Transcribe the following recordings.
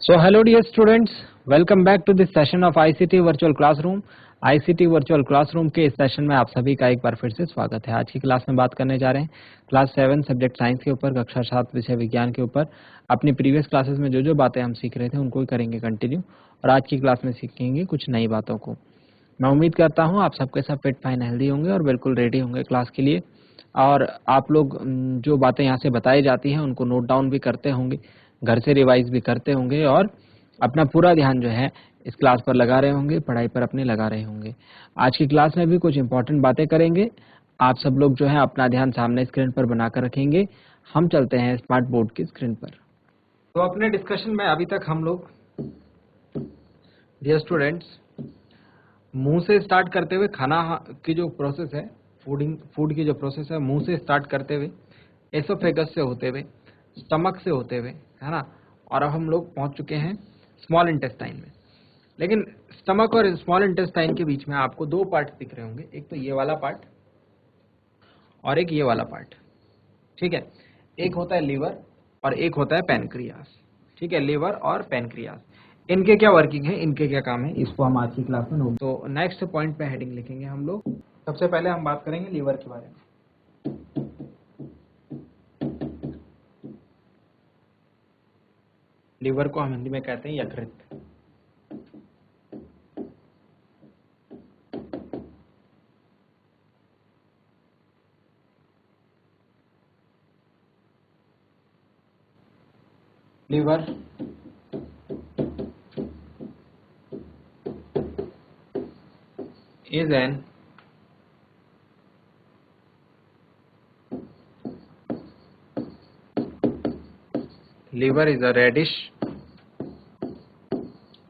So hello dear students, welcome back to this session of ICT Virtual Classroom. ICT Virtual Classroom के इस session में आप सभी का एक बार फिर से स्वागत है। आज की क्लास में बात करने जा रहे हैं क्लास 7 सब्जेक्ट साइंस के ऊपर, कक्षा 7 विषय विज्ञान के ऊपर। अपनी प्रीवियस क्लासेस में जो जो बातें हम सीख रहे थे उनको ही करेंगे कंटिन्यू, और आज की क्लास में सीखेंगे कुछ नई बातों को। मैं उम्मीद करता हूँ आप सबके सब फिट फाइन हेल्दी होंगे और बिल्कुल रेडी होंगे क्लास के लिए, और आप लोग जो बातें यहाँ से बताई जाती हैं उनको नोट डाउन भी करते होंगे, घर से रिवाइज भी करते होंगे और अपना पूरा ध्यान जो है इस क्लास पर लगा रहे होंगे, पढ़ाई पर अपने लगा रहे होंगे। आज की क्लास में भी कुछ इंपॉर्टेंट बातें करेंगे। आप सब लोग जो है अपना ध्यान सामने स्क्रीन पर बनाकर रखेंगे। हम चलते हैं स्मार्ट बोर्ड की स्क्रीन पर। तो अपने डिस्कशन में अभी तक हम लोग डियर स्टूडेंट्स मुंह से स्टार्ट करते हुए खाना की जो प्रोसेस है, फूड की जो प्रोसेस है, मुंह से स्टार्ट करते हुए एसोफेगस से होते हुए स्टमक से होते हुए, है ना, और अब हम लोग पहुंच चुके हैं स्मॉल इंटेस्टाइन में। लेकिन स्टमक और स्मॉल इंटेस्टाइन के बीच में आपको दो पार्ट दिख रहे होंगे, एक तो ये वाला पार्ट और एक ये वाला पार्ट। ठीक है, एक होता है लीवर और एक होता है पैनक्रियास। ठीक है, लीवर और पैनक्रियास, इनके क्या वर्किंग है, इनके क्या काम है, इसको हम आज की क्लास में नोट। तो नेक्स्ट पॉइंट पे हेडिंग लिखेंगे हम लोग। सबसे पहले हम बात करेंगे लीवर के बारे में। लीवर को हम हिंदी में कहते हैं यकृत। Liver is an liver is a reddish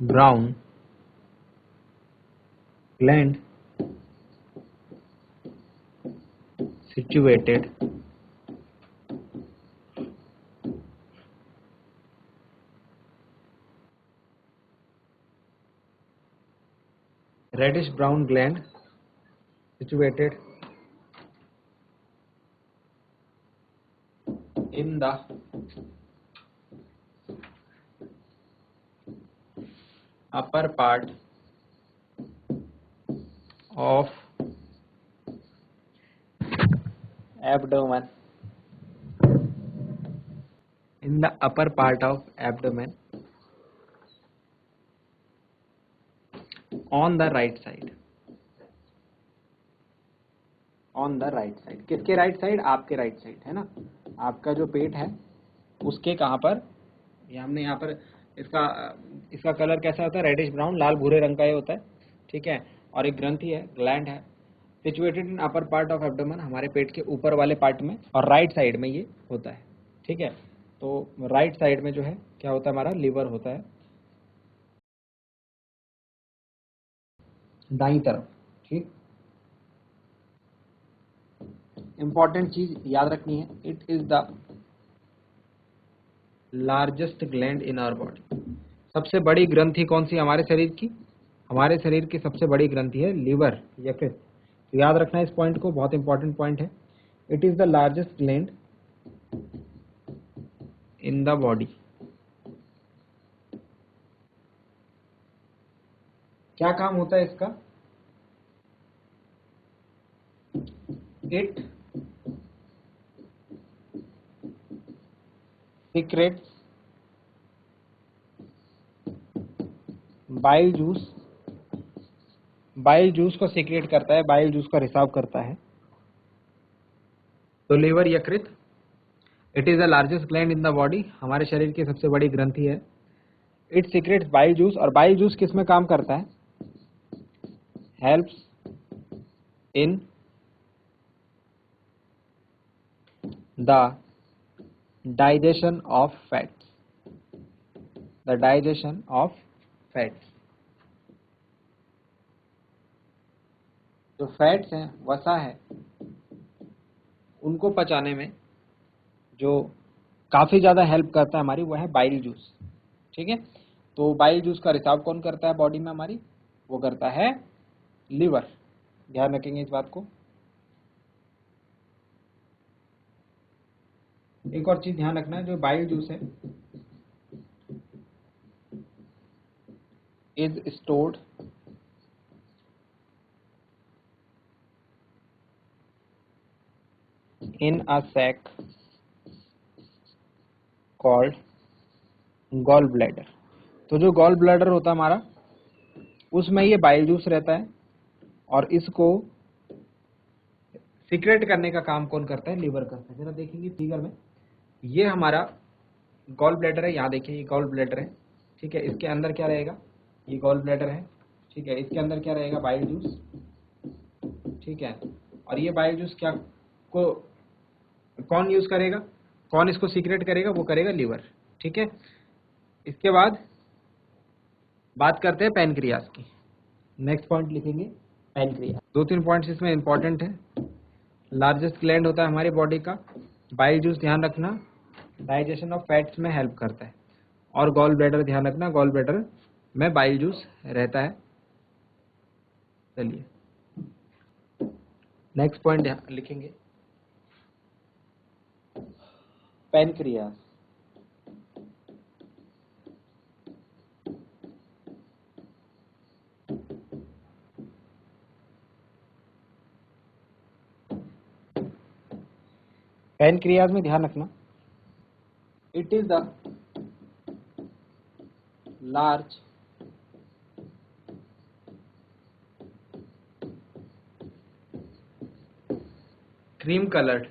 brown gland situated reddish brown gland situated in the upper part of abdomen, in the upper part of abdomen on the right side, on the right side। किसके right side? आपके right side, है ना। आपका जो पेट है उसके कहाँ पर, ये हमने यहाँ पर इसका इसका कलर कैसा होता है? रेडिश ब्राउन, लाल भूरे रंग का ये होता है। ठीक है, और एक ग्रंथि है, ग्लैंड है, situated in upper part of abdomen, हमारे पेट के ऊपर वाले पार्ट में, और राइट साइड में ये होता है। ठीक है, तो राइट साइड में जो है क्या होता है? हमारा लीवर होता है, दाईं तरफ। ठीक, इंपॉर्टेंट चीज याद रखनी है, it is the largest gland in our body. सबसे बड़ी ग्रंथि कौन सी हमारे शरीर की? हमारे शरीर की सबसे बड़ी ग्रंथि है लीवर, यकृत। तो याद रखना इस पॉइंट को, बहुत इंपॉर्टेंट पॉइंट है। It is the largest gland in the body. क्या काम होता है इसका? It secrets bile juice, bile juice को सीक्रेट करता है, बाइल जूस का रिसाव करता है। तो लीवर, यकृत, it is the largest gland in the body, हमारे शरीर की सबसे बड़ी ग्रंथि है। इट सीक्रेट्स बाइल जूस, और बाइल जूस किस में काम करता है? Helps in the digestion of fats, the digestion of fats. जो फैट्स हैं, वसा है, उनको पचाने में जो काफी ज्यादा हेल्प करता है हमारी, वो है बाइल जूस। ठीक है, तो बाइल जूस का रिसाव कौन करता है बॉडी में हमारी? वो करता है लीवर। ध्यान रखेंगे इस बात को। एक और चीज ध्यान रखना है, जो बाइल जूस है is stored in a sac called gall bladder. तो जो गॉल ब्लैडर होता है हमारा, उसमें ये बाइल जूस रहता है और इसको सीक्रेट करने का काम कौन करता है? लीवर करता है। जरा देखेंगे फिगर में, ये हमारा गॉल ब्लैडर है। यहाँ देखिए ये गॉल ब्लैडर है, ठीक है। इसके अंदर क्या रहेगा? ये गॉल ब्लैडर है, ठीक है। इसके अंदर क्या रहेगा? बाइल जूस, ठीक है। और ये बाइल जूस क्या को कौन यूज करेगा? कौन इसको सीक्रेट करेगा? वो करेगा लीवर, ठीक है। इसके बाद बात करते हैं पैनक्रियास की। नेक्स्ट पॉइंट लिखेंगे पैनक्रियास। दो तीन पॉइंट्स इसमें इंपॉर्टेंट है। लार्जेस्ट ग्लैंड होता है हमारी बॉडी का। बाइल जूस ध्यान रखना, डाइजेशन ऑफ फैट्स में हेल्प करता है। और गॉल ब्लैडर ध्यान रखना, गॉल ब्लैडर में बाइल जूस रहता है। चलिए नेक्स्ट पॉइंट लिखेंगे पैनक्रियास। पैनक्रियास में ध्यान रखना, it is the large cream coloured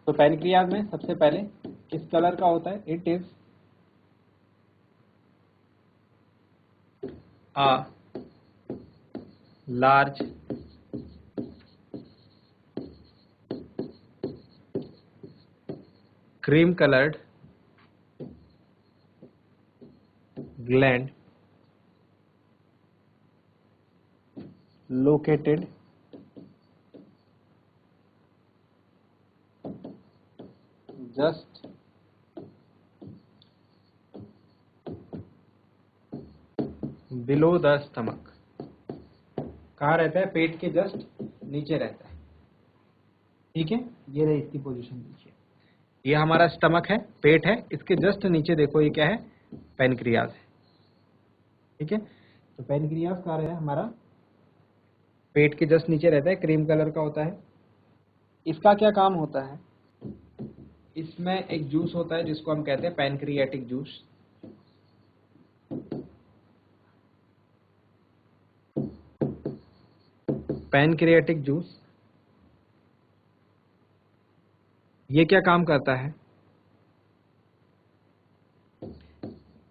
तो पैनक्रियास में सबसे पहले किस कलर का होता है? It is a large cream colored gland located just below the stomach। कहाँ रहता है? पेट के जस्ट नीचे रहता है, ठीक है। ये रही इसकी पोजीशन, देखिए ये हमारा स्टमक है, पेट है, इसके जस्ट नीचे देखो ये क्या है? पैनक्रियास है, ठीक है। तो पैनक्रियास कहाँ रहता है हमारा? पेट के जस्ट नीचे रहता है, क्रीम कलर का होता है। इसका क्या काम होता है? इसमें एक जूस होता है जिसको हम कहते हैं पैनक्रियाटिक जूस। पैनक्रियाटिक जूस ये क्या काम करता है?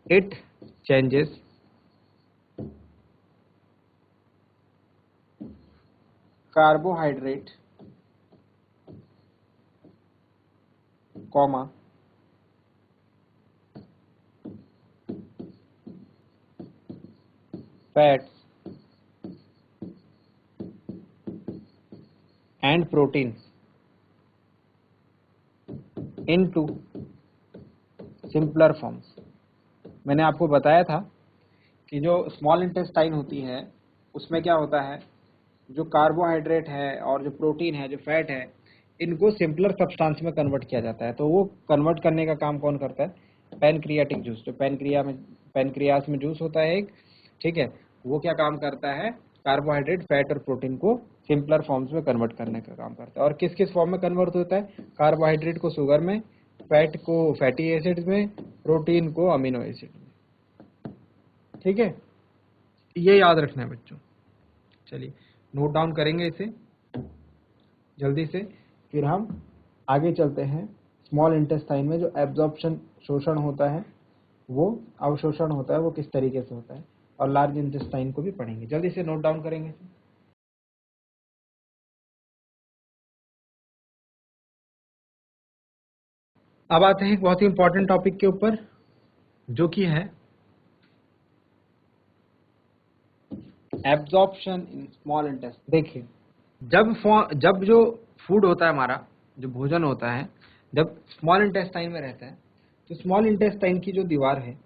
It changes carbohydrate comma fats and proteins into simpler forms. मैंने आपको बताया था कि जो स्मॉल इंटेस्टाइन होती है उसमें क्या होता है? जो कार्बोहाइड्रेट है और जो प्रोटीन है, जो फैट है, इनको सिंपलर सब्सटेंस में कन्वर्ट किया जाता है। तो वो कन्वर्ट करने का काम कौन करता है? Pancreatic juice. जो पैनक्रियास में जूस होता है एक, ठीक है, वो क्या काम करता है? कार्बोहाइड्रेट, फैट और प्रोटीन को सिंपलर फॉर्म्स में कन्वर्ट करने का काम करता है। और किस किस फॉर्म में कन्वर्ट होता है? कार्बोहाइड्रेट को शुगर में, फैट को फैटी एसिड्स में, प्रोटीन को अमीनो एसिड में, ठीक है। ये याद रखना है बच्चों। चलिए नोट डाउन करेंगे इसे जल्दी से, फिर हम आगे चलते हैं। स्मॉल इंटेस्टाइन में जो एब्जॉर्प्शन, शोषण होता है, वो अवशोषण होता है, वो किस तरीके से होता है, और लार्ज इंटेस्टाइन को भी पढ़ेंगे। जल्दी से नोट डाउन करेंगे इसे। अब आते हैं एक बहुत ही इंपॉर्टेंट टॉपिक के ऊपर, जो कि है एब्जॉर्प्शन इन स्मॉल इंटेस्टाइन। देखिए जब जो फूड होता है हमारा, जो भोजन होता है, जब स्मॉल इंटेस्टाइन में रहता है, तो स्मॉल इंटेस्टाइन की जो दीवार है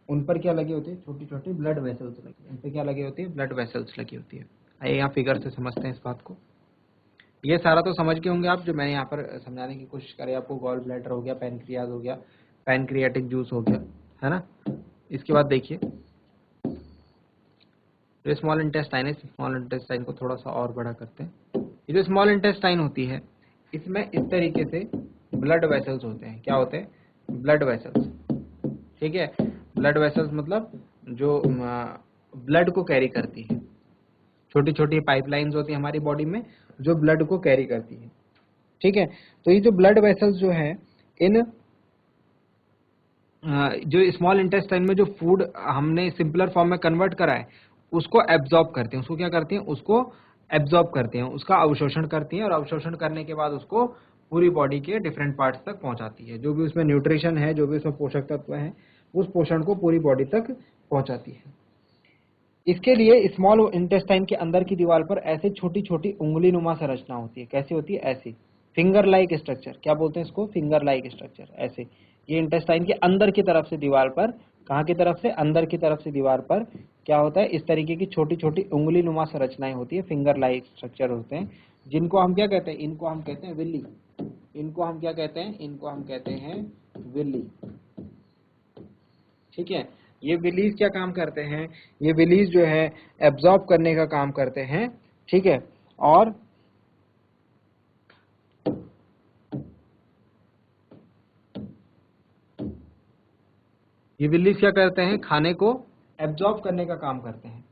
उन पर क्या लगी होती है? छोटी छोटी ब्लड वेसल्स लगी, उन पर क्या लगी होती है? ब्लड वेसल्स लगी होती है। आइए यहाँ फिगर से समझते हैं इस बात को। ये सारा तो समझ गए होंगे आप, जो मैंने यहाँ पर समझाने की कोशिश करी आपको। गॉल ब्लैडर हो गया, पैनक्रियाज हो गया, पैनक्रियाटिक जूस हो गया, है ना। इसके बाद देखिए जो स्मॉल इंटेस्टाइन है, स्मॉल इंटेस्टाइन को थोड़ा सा और बड़ा करते हैं। ये जो स्मॉल इंटेस्टाइन होती है, इसमें इस तरीके से ब्लड वेसल्स होते हैं। क्या होते हैं? Blood vessels. ठीक है, ब्लड वेसल्स मतलब जो ब्लड को कैरी करती है। छोटी छोटी पाइपलाइंस होती है हमारी बॉडी में जो ब्लड को कैरी करती है। ठीक है, तो ये जो ब्लड वेसल्स जो है, इन जो स्मॉल इंटेस्टाइन में जो फूड हमने सिंपलर फॉर्म में कन्वर्ट करा है, उसको एब्जॉर्ब करते हैं। उसको क्या करती हैं? उसको एब्जॉर्ब करते हैं, उसका अवशोषण करती हैं, और अवशोषण करने के बाद उसको पूरी बॉडी के डिफरेंट पार्ट्स तक पहुंचाती है। जो भी उसमें न्यूट्रिशन है, जो भी उसमें पोषक तत्व हैं, उस पोषण को पूरी बॉडी तक पहुंचाती है। इसके लिए स्मॉल इंटेस्टाइन के अंदर की दीवार पर ऐसे छोटी छोटी उंगली नुमा संरचना होती है। कैसी होती है? ऐसी, फिंगर लाइक स्ट्रक्चर। क्या बोलते हैं इसको? Finger like structure. ऐसे ये इंटेस्टाइन के अंदर की तरफ से दीवार पर, कहाँ की तरफ से? अंदर की तरफ से दीवार पर क्या होता है? इस तरीके की छोटी छोटी उंगली नुमा संरचनाएं होती है, फिंगर लाइक स्ट्रक्चर होते हैं, जिनको हम क्या कहते हैं? इनको हम कहते हैं विल्ली। इनको हम क्या कहते हैं? इनको हम कहते हैं विल्ली। ठीक है, ये विलीज क्या काम करते हैं? ये विलीज जो है एब्जॉर्ब करने का काम करते हैं। ठीक है, और ये विलीज क्या करते हैं? खाने को एब्जॉर्ब करने का काम करते हैं।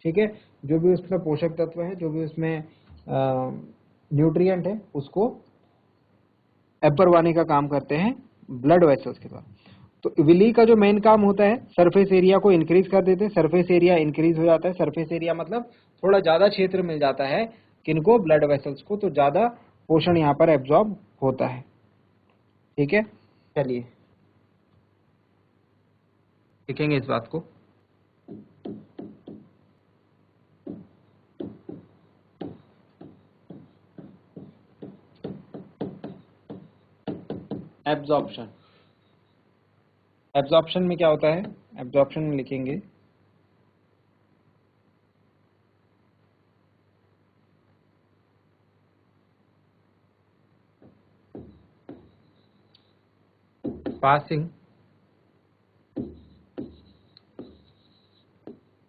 ठीक है, जो भी उसमें पोषक तत्व है, जो भी उसमें न्यूट्रिएंट है, उसको एब्जॉर्बाने का काम करते हैं ब्लड वेसल्स के द्वारा। तो विली का जो मेन काम होता है, सरफेस एरिया को इंक्रीज कर देते हैं। सरफेस एरिया इंक्रीज हो जाता है। सरफेस एरिया मतलब थोड़ा ज्यादा क्षेत्र मिल जाता है किनको? ब्लड वेसल्स को। तो ज्यादा पोषण यहाँ पर एब्जॉर्ब होता है। ठीक है, चलिए देखेंगे इस बात को। एब्जॉर्प्शन। एब्जॉर्प्शन में क्या होता है? एब्जॉर्प्शन में लिखेंगे passing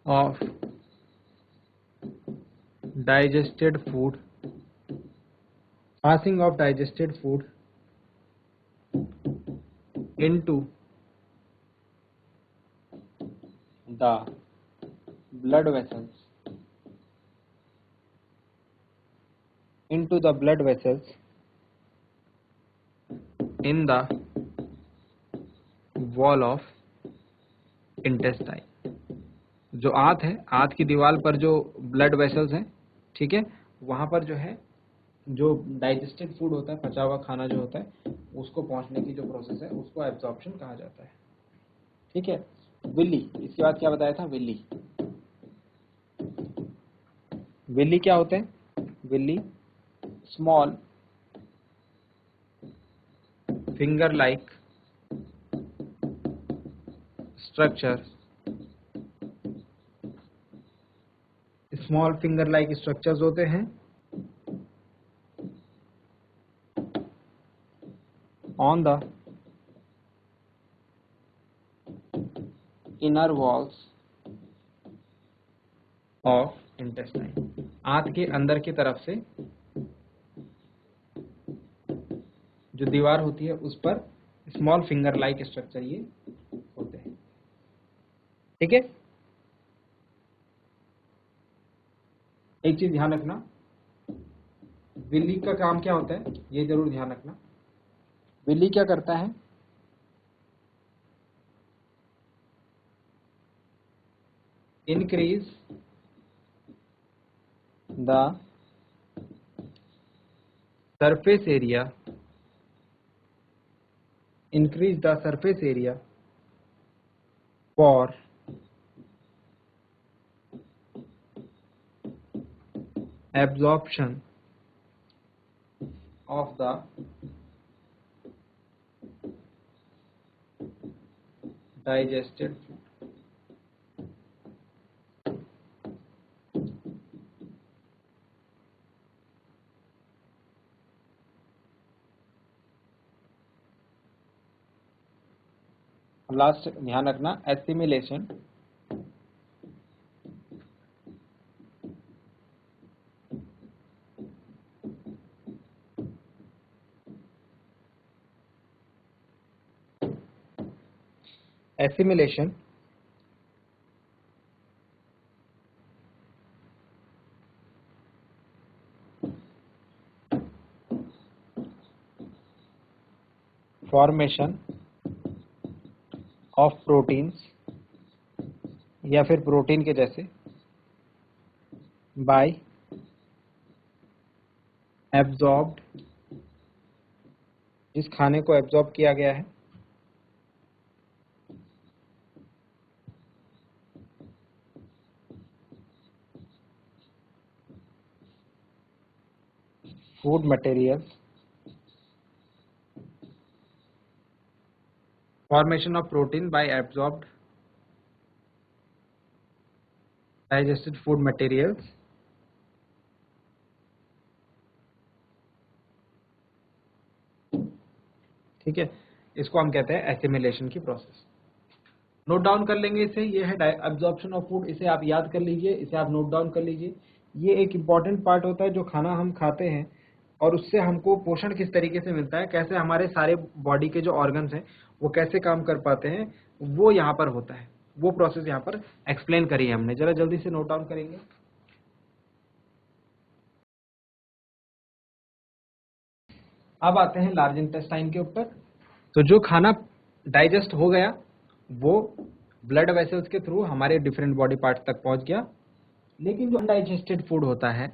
of digested food, passing of digested food into the blood vessels, into the blood vessels in the wall of intestine। जो आंत है, आंत की दीवार पर जो ब्लड वेसल्स हैं, ठीक है, वहां पर जो है, जो डाइजेस्टेड फूड होता है, पचा हुआ खाना जो होता है, उसको पहुंचने की जो प्रोसेस है, उसको एब्जॉर्प्शन कहा जाता है। ठीक है, विल्ली। इसके बाद क्या बताया था? विल्ली। विल्ली क्या होते हैं? Willey small finger like structure, small finger like structures होते हैं on the inner walls of intestine. आंत के अंदर की तरफ से जो दीवार होती है, उस पर स्मॉल फिंगर लाइक स्ट्रक्चर ये होते हैं। ठीक है, एक चीज ध्यान रखना, विल्ली का काम क्या होता है, ये जरूर ध्यान रखना। विल्ली क्या करता है? Increase the surface area, increase the surface area for absorption of the digested food। Last ध्यान रखना, assimilation assimilation formation of proteins या फिर प्रोटीन के जैसे बाय एब्जॉर्ब्ड, जिस खाने को एब्जॉर्ब किया गया है, food materials, formation of protein bye absorbed digested food materials, ठीक है, इसको हम कहते हैं एसिमिलेशन की प्रोसेस। नोट डाउन कर लेंगे इसे, ये है एब्जॉर्प्शन ऑफ फूड, इसे आप याद कर लीजिए, इसे आप नोट डाउन कर लीजिए। ये एक इम्पॉर्टेंट पार्ट होता है जो खाना हम खाते हैं और उससे हमको पोषण किस तरीके से मिलता है, कैसे हमारे सारे बॉडी के जो ऑर्गन्स हैं वो कैसे काम कर पाते हैं, वो यहाँ पर होता है, वो प्रोसेस यहाँ पर एक्सप्लेन करी है हमने। जरा जल्दी से नोट डाउन करेंगे। अब आते हैं लार्ज इंटेस्टाइन के ऊपर। तो जो खाना डाइजेस्ट हो गया वो ब्लड वेसल्स के थ्रू हमारे डिफरेंट बॉडी पार्ट्स तक पहुंच गया, लेकिन जो अनडाइजेस्टेड फूड होता है,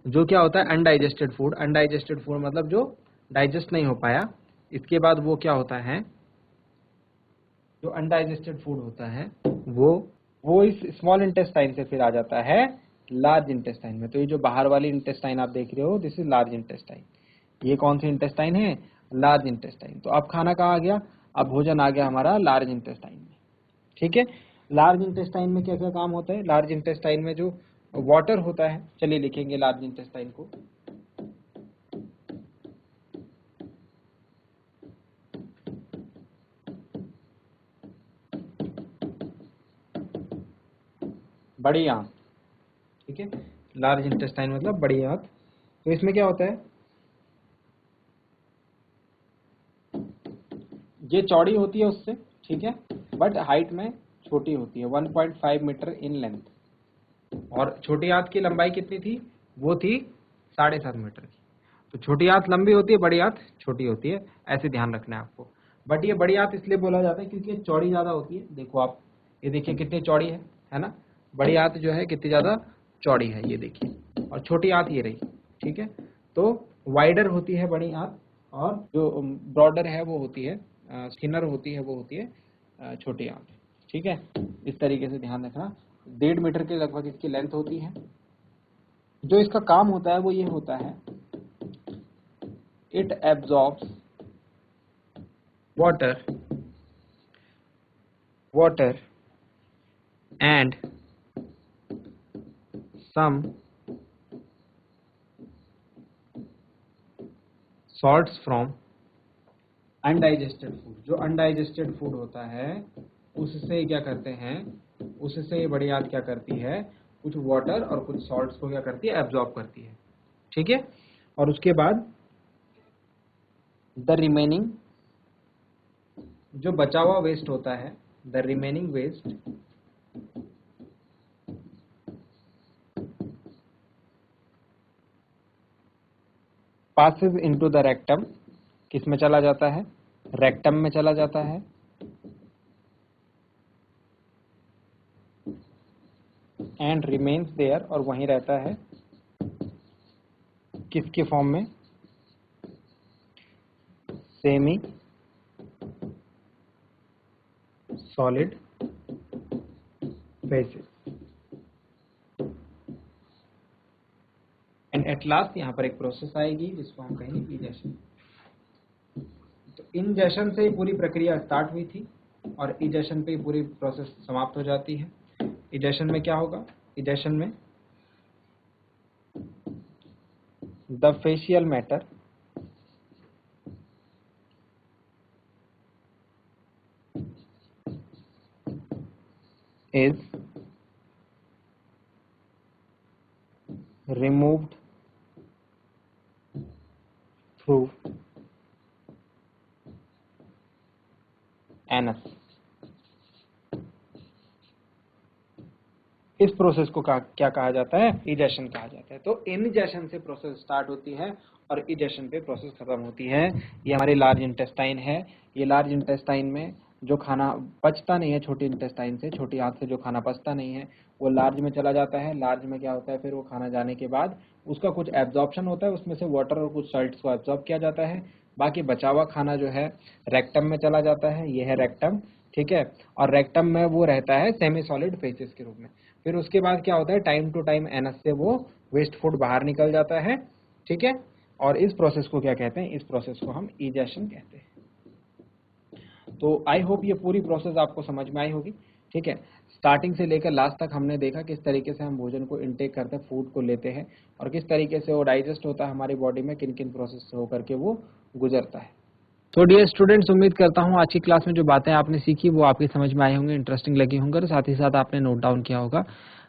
जो क्या होता है अनडाइजेस्टेड फूड, अनडाइजेस्टेड फूड मतलब जो डाइजेस्ट नहीं हो पाया, इसके बाद वो क्या होता है, जो अनडाइजेस्टेड फूड होता है वो इस स्मॉल इंटेस्टाइन से फिर आ जाता है लार्ज इंटेस्टाइन में। तो ये जो बाहर वाली इंटेस्टाइन आप देख रहे हो, दिस इज लार्ज इंटेस्टाइन। ये कौन सी इंटेस्टाइन है, लार्ज इंटेस्टाइन। तो अब खाना कहाँ आ गया, अब भोजन आ गया हमारा लार्ज इंटेस्टाइन में, ठीक है। लार्ज इंटेस्टाइन में क्या क्या काम होता है, लार्ज इंटेस्टाइन में जो वाटर होता है, चलिए लिखेंगे लार्ज इंटेस्टाइन को। बड़ी आंत, ठीक है, लार्ज इंटेस्टाइन मतलब बड़ी आंत। तो इसमें क्या होता है, ये चौड़ी होती है उससे, ठीक है, बट हाइट में छोटी होती है, 1.5 मीटर इन लेंथ। और छोटी आंत की लंबाई कितनी थी, वो थी 7.5 मीटर की। तो छोटी आंत लंबी होती है, बड़ी आंत छोटी होती है, ऐसे ध्यान रखना है आपको। बट ये बड़ी आंत इसलिए बोला जाता है क्योंकि ये चौड़ी ज्यादा होती है। देखो आप, ये देखिए कितनी चौड़ी है ना, बड़ी आंत जो है कितनी ज्यादा चौड़ी है, ये देखिए, और छोटी आंत ये रही, ठीक है। तो वाइडर होती है बड़ी आंत, और जो ब्रॉडर है वो होती है, थिनर होती है, वो होती है छोटी आंत, ठीक है। इस तरीके से ध्यान रखना। 1.5 मीटर के लगभग इसकी लेंथ होती है। जो इसका काम होता है वो ये होता है, it absorbs water and some salts from undigested food. जो अनडाइजेस्टेड फूड होता है उससे क्या करते हैं, उससे ये बड़ी आंत क्या करती है, कुछ वाटर और कुछ सॉल्ट्स को क्या करती है, एब्जॉर्ब करती है, ठीक है। और उसके बाद द रिमेनिंग, जो बचा हुआ वेस्ट होता है, the remaining waste passes into the rectum, किस में चला जाता है, रेक्टम में चला जाता है, एंड रिमेन्स देयर, और वहीं रहता है, किसके फॉर्म में, semi solid faces. And at last यहाँ पर एक प्रोसेस आएगी जिसको हम कहेंगे इजेशन। तो इंजेशन से पूरी प्रक्रिया स्टार्ट हुई थी और इजेशन पे पूरी प्रोसेस समाप्त हो जाती है। इजेशन में क्या होगा, इजेशन में the facial matter is removed through anus। इस प्रोसेस को क्या कहा जाता है? इजेशन कहा जाता है। तो इनजेशन से प्रोसेस स्टार्ट होती है और इजेशन पे प्रोसेस खत्म होती है। ये हमारी लार्ज इंटेस्टाइन है। ये लार्ज इंटेस्टाइन में जो खाना पचता नहीं है छोटी इंटेस्टाइन से, छोटी आंत से जो खाना पचता नहीं है वो लार्ज में चला जाता है। लार्ज में क्या होता है, फिर वो खाना जाने के बाद उसका कुछ एब्जॉर्प्शन होता है, उसमें से वाटर और कुछ सॉल्ट्स को एब्जॉर्ब किया जाता है। बाकी बचा हुआ खाना जो है रेक्टम में चला जाता है। ये है रेक्टम, ठीक है। और रेक्टम में वो रहता है सेमी सॉलिड फेसेस के रूप में। फिर उसके बाद क्या होता है, टाइम टू टाइम एनस से वो वेस्ट फूड बाहर निकल जाता है, ठीक है। और इस प्रोसेस को क्या कहते हैं? इस प्रोसेस को हम इजेशन कहते हैं। तो आई होप ये पूरी प्रोसेस आपको समझ में आई होगी, ठीक है। स्टार्टिंग से लेकर लास्ट तक हमने देखा किस तरीके से हम भोजन को इनटेक करते हैं, फूड को लेते हैं, और किस तरीके से वो डाइजेस्ट होता है हमारी बॉडी में, किन किन प्रोसेस से होकर के वो गुजरता है। तो डियर स्टूडेंट्स, उम्मीद करता हूँ आज की क्लास में जो बातें आपने सीखी वो आपकी समझ में आई होंगी, इंटरेस्टिंग लगी होंगी, और साथ ही साथ आपने नोट डाउन किया होगा।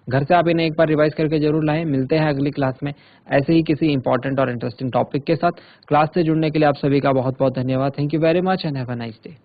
घर से आप इन्हें एक बार रिवाइज करके जरूर लाएं। मिलते हैं अगली क्लास में ऐसे ही किसी इंपॉर्टेंट और इंटरेस्टिंग टॉपिक के साथ। क्लास से जुड़ने के लिए आप सभी का बहुत बहुत धन्यवाद। Thank you very much and have a nice day.